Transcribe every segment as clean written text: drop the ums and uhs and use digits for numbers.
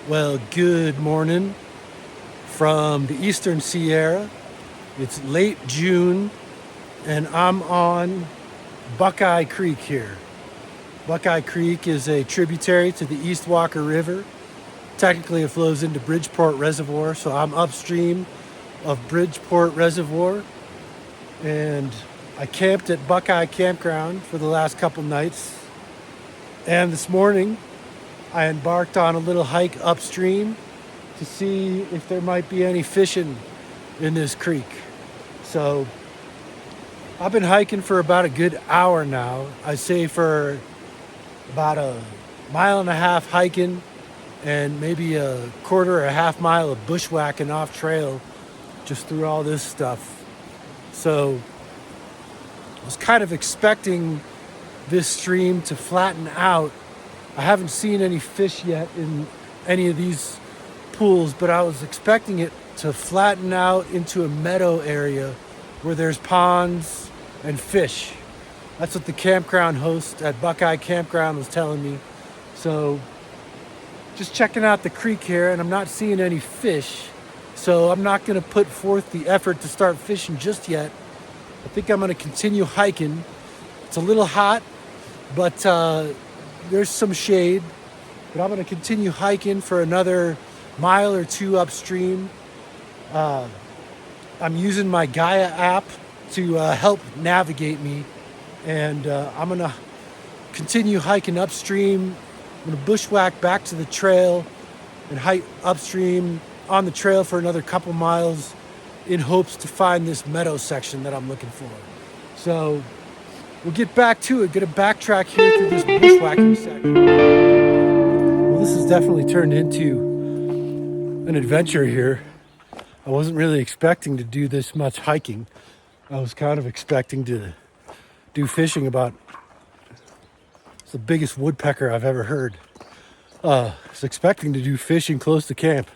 Well, good morning from the Eastern Sierra. It's late June and I'm on Buckeye Creek here. Buckeye Creek is a tributary to the East Walker River. Technically, it flows into Bridgeport Reservoir, so I'm upstream of Bridgeport Reservoir. And I camped at Buckeye Campground for the last couple nights. And this morning, I embarked on a little hike upstream to see if there might be any fishing in this creek. So I've been hiking for about a good hour now. I say for about a mile and a half hiking and maybe a quarter or a half mile of bushwhacking off trail just through all this stuff. So I was kind of expecting this stream to flatten out. I haven't seen any fish yet in any of these pools, but I was expecting it to flatten out into a meadow area where there's ponds and fish. That's what the campground host at Buckeye Campground was telling me. So just checking out the creek here, and I'm not seeing any fish. So I'm not going to put forth the effort to start fishing just yet. I think I'm going to continue hiking. It's a little hot, but there's some shade, but I'm going to continue hiking for another mile or two upstream. I'm using my Gaia app to help navigate me, and I'm going to continue hiking upstream. I'm going to bushwhack back to the trail and hike upstream on the trail for another couple miles in hopes to find this meadow section that I'm looking for. So we'll get back to it. Gonna backtrack here through this bushwhacking section. Well, this has definitely turned into an adventure here. I wasn't really expecting to do this much hiking. I was kind of expecting to do fishing about. It's the biggest woodpecker I've ever heard. I was expecting to do fishing close to camp,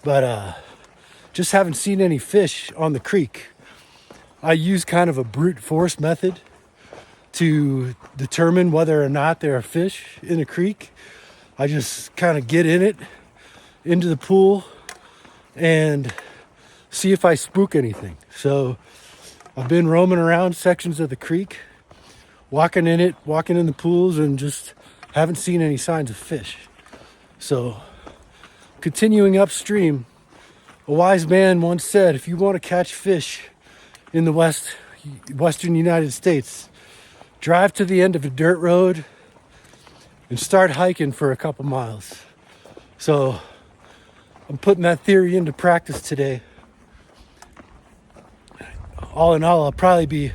but just haven't seen any fish on the creek. I use kind of a brute force method to determine whether or not there are fish in a creek. I just kind of get in it, into the pool, and see if I spook anything. So I've been roaming around sections of the creek, walking in the pools, and just haven't seen any signs of fish. So continuing upstream, a wise man once said, if you want to catch fish in the western United States, drive to the end of a dirt road and start hiking for a couple miles. So I'm putting that theory into practice today. All in all, I'll probably be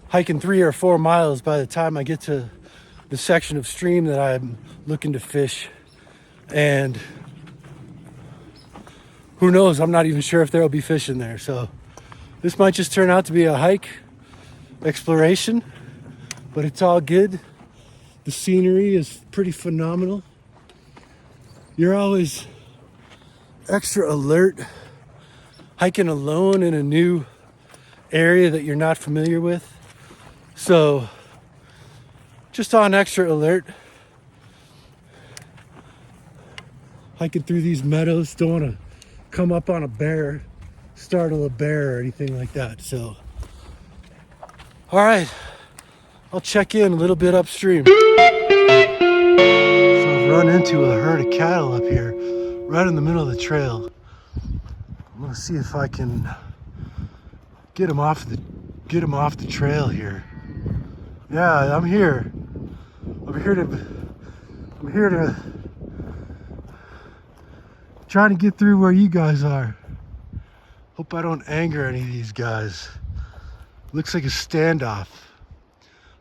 hiking 3 or 4 miles by the time I get to the section of stream that I'm looking to fish. And who knows, I'm not even sure if there'll be fish in there. So this might just turn out to be a hike exploration, but it's all good. The scenery is pretty phenomenal. You're always extra alert hiking alone in a new area that you're not familiar with. So just on extra alert, hiking through these meadows. Don't want to come up on a bear, startle a bear or anything like that. So all right, I'll check in a little bit upstream. So I've run into a herd of cattle up here right in the middle of the trail. I'm gonna see if I can get them off the trail here. Yeah, I'm here to trying to get through where you guys are. Hope I don't anger any of these guys. Looks like a standoff.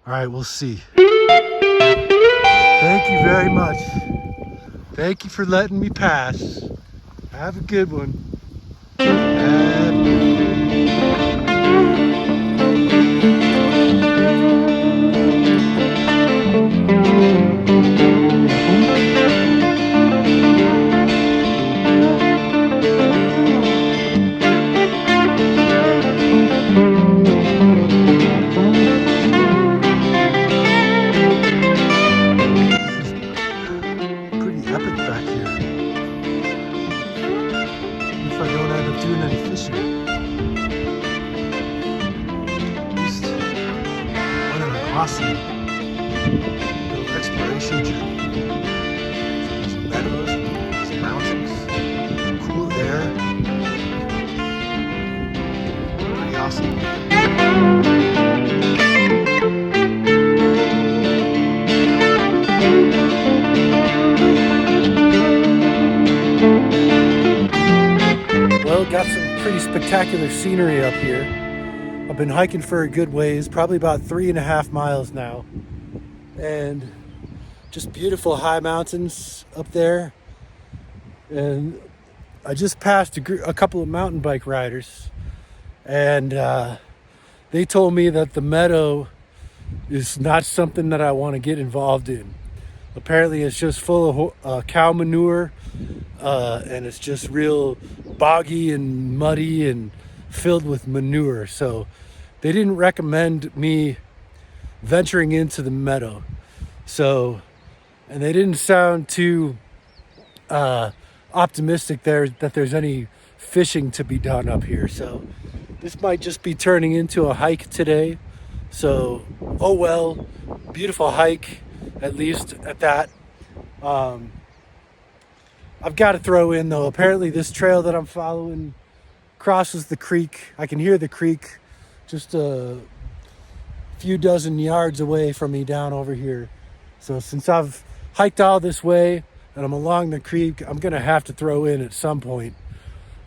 All right, we'll see. Thank you very much. Thank you for letting me pass. Have a good one. Pretty epic back here. Well, got some pretty spectacular scenery up here. I've been hiking for a good ways, probably about 3.5 miles now. And just beautiful high mountains up there. And I just passed a couple of mountain bike riders. And they told me that the meadow is not something that I want to get involved in. Apparently it's just full of cow manure, and it's just real boggy and muddy and filled with manure. So they didn't recommend me venturing into the meadow. So, and they didn't sound too optimistic there that there's any fishing to be done up here. So this might just be turning into a hike today. So, oh well, beautiful hike, at least at that. I've got to throw in though, apparently this trail that I'm following crosses the creek. I can hear the creek just a few dozen yards away from me down over here. So since I've hiked all this way and I'm along the creek, I'm gonna have to throw in at some point.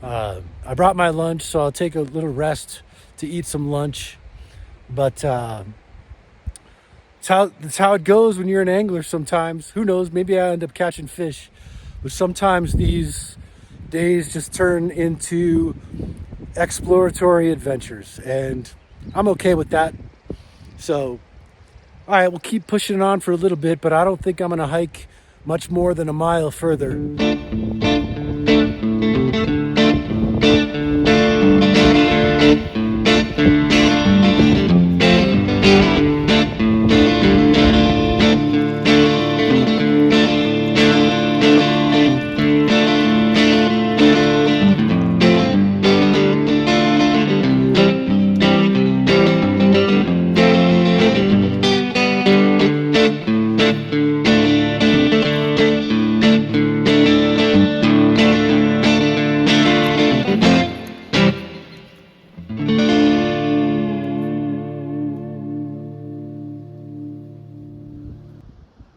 I brought my lunch, so I'll take a little rest to eat some lunch. But that's how it goes when you're an angler sometimes. Who knows, maybe I end up catching fish. But sometimes these days just turn into exploratory adventures. And I'm okay with that. So, all right, we'll keep pushing on for a little bit, but I don't think I'm going to hike much more than a mile further.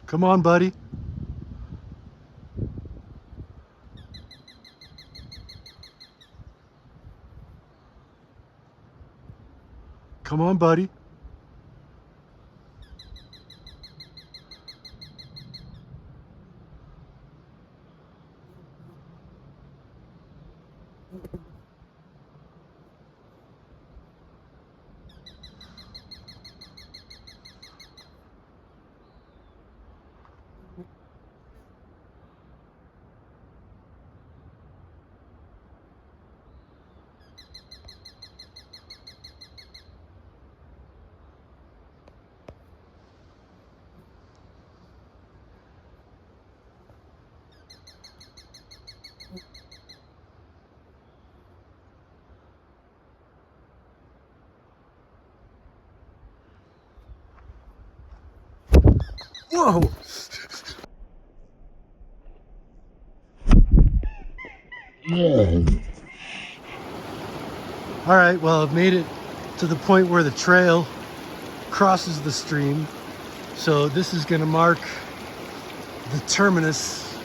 Come on, buddy. Come on, buddy. Whoa! All right, well, I've made it to the point where the trail crosses the stream. So this is gonna mark the terminus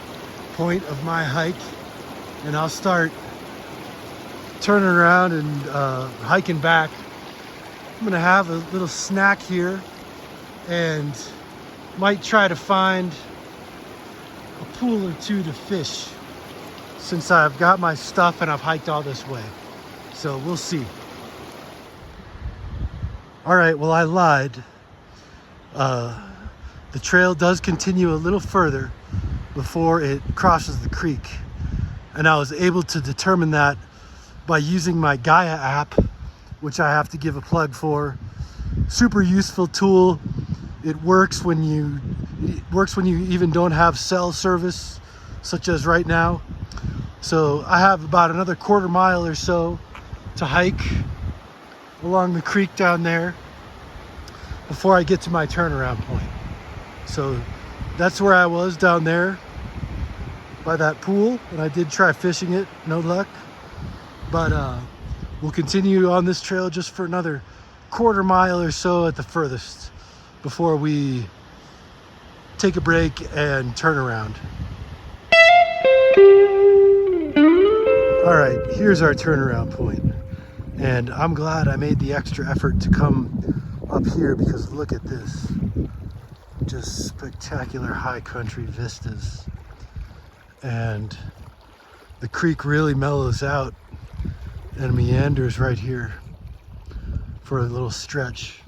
point of my hike. And I'll start turning around and hiking back. I'm gonna have a little snack here and might try to find a pool or two to fish since I've got my stuff and I've hiked all this way. So we'll see. All right, well, I lied. The trail does continue a little further before it crosses the creek. And I was able to determine that by using my Gaia app, which I have to give a plug for. Super useful tool. It works when you even don't have cell service, such as right now. So I have about another quarter mile or so to hike along the creek down there before I get to my turnaround point. So that's where I was, down there by that pool, and I did try fishing it, no luck. But we'll continue on this trail just for another quarter mile or so at the furthest before we take a break and turn around. All right, here's our turnaround point. And I'm glad I made the extra effort to come up here because look at this. Just spectacular high country vistas. And the creek really mellows out and meanders right here for a little stretch.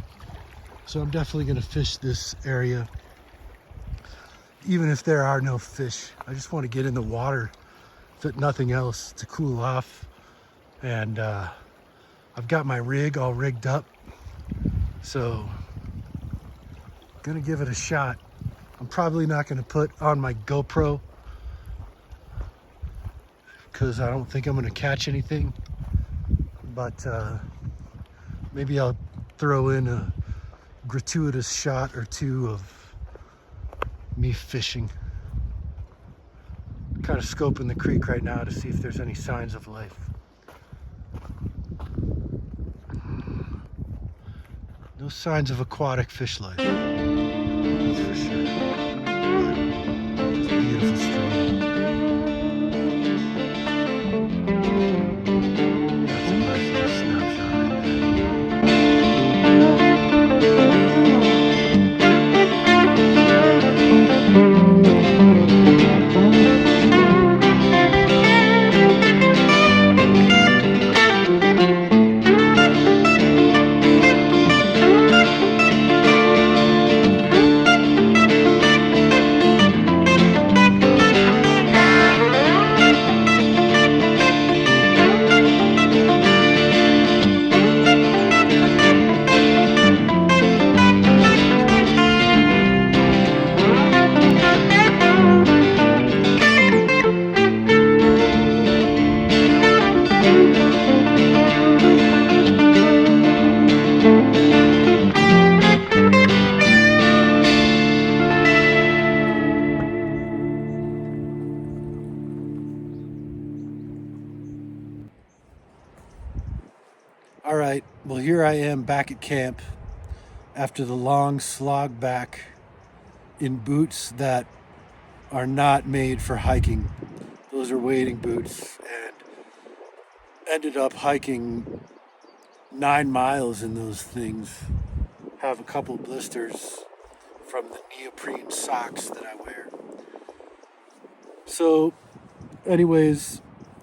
So I'm definitely gonna fish this area. Even if there are no fish, I just want to get in the water, if nothing else, to cool off. And I've got my rig all rigged up, so gonna give it a shot. I'm probably not gonna put on my GoPro because I don't think I'm gonna catch anything, but maybe I'll throw in a gratuitous shot or two of me fishing. Kind of scoping the creek right now to see if there's any signs of life. No signs of aquatic fish life, that's for sure. But it's a beautiful stream. That's a nice little snapshot right All right, well, here I am back at camp after the long slog back in boots that are not made for hiking. Those are wading boots, and ended up hiking 9 miles in those things. Have a couple blisters from the neoprene socks that I wear. So, anyways,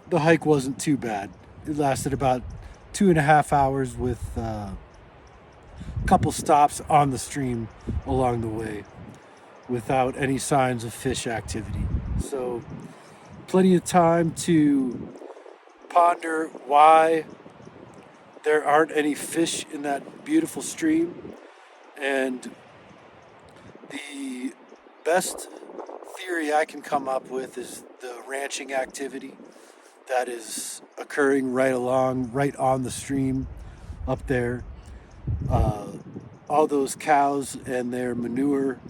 the hike wasn't too bad. It lasted about 2.5 hours with a couple stops on the stream along the way without any signs of fish activity. So plenty of time to ponder why there aren't any fish in that beautiful stream. And the best theory I can come up with is the ranching activity that is occurring right on the stream up there. All those cows and their manure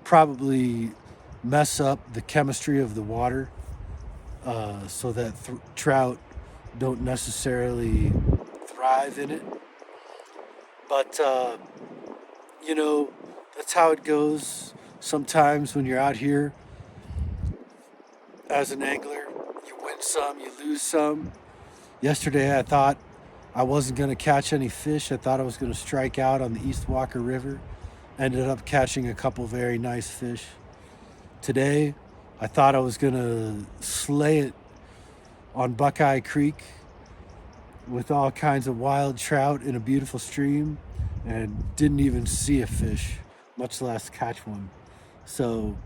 probably mess up the chemistry of the water, so that trout don't necessarily thrive in it. But, that's how it goes sometimes when you're out here as an angler. You win some, you lose some. Yesterday I thought I wasn't going to catch any fish. I thought I was going to strike out on the East Walker River. Ended up catching a couple very nice fish. Today I thought I was going to slay it on Buckeye Creek with all kinds of wild trout in a beautiful stream, and didn't even see a fish, much less catch one. So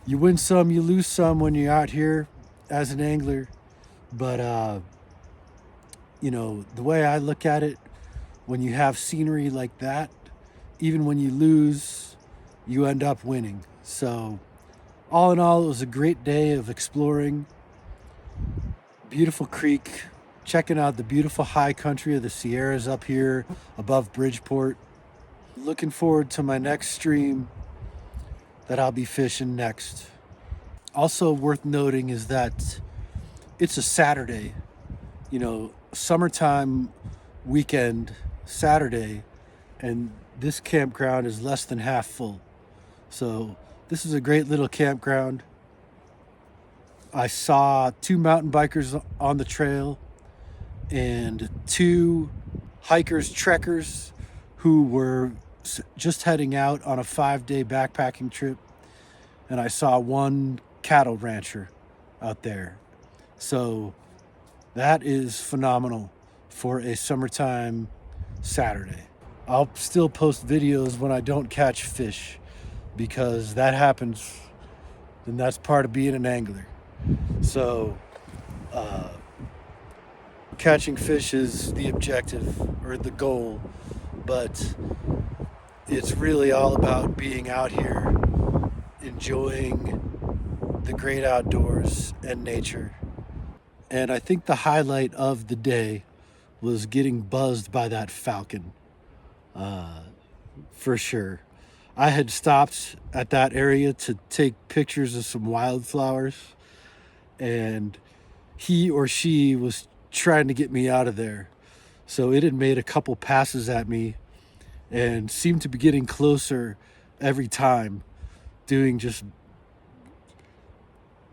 you win some, you lose some when you're out here as an angler. But, the way I look at it, when you have scenery like that, even when you lose, you end up winning. So all in all, it was a great day of exploring. Beautiful creek, checking out the beautiful high country of the Sierras up here above Bridgeport. Looking forward to my next stream that I'll be fishing next. Also worth noting is that it's a Saturday, summertime weekend Saturday, and this campground is less than half full. So This is a great little campground. I saw 2 mountain bikers on the trail and 2 hikers, trekkers who were just heading out on a 5-day backpacking trip. And I saw 1 cattle rancher out there. So that is phenomenal for a summertime Saturday. I'll still post videos when I don't catch fish because that happens, and that's part of being an angler. So catching fish is the objective or the goal, but it's really all about being out here, enjoying the great outdoors and nature. And I think the highlight of the day was getting buzzed by that falcon, for sure. I had stopped at that area to take pictures of some wildflowers, and he or she was trying to get me out of there. So it had made a couple passes at me and seemed to be getting closer every time, doing just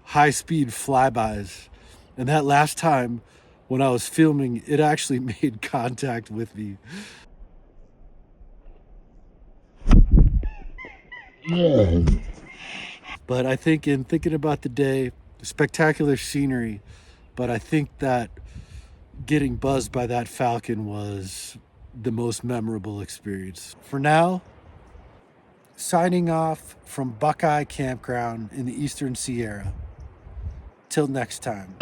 high-speed flybys. And that last time when I was filming, it actually made contact with me. But I think in thinking about the day, spectacular scenery, but I think that getting buzzed by that falcon was the most memorable experience. For now, signing off from Buckeye Campground in the Eastern Sierra. Till next time.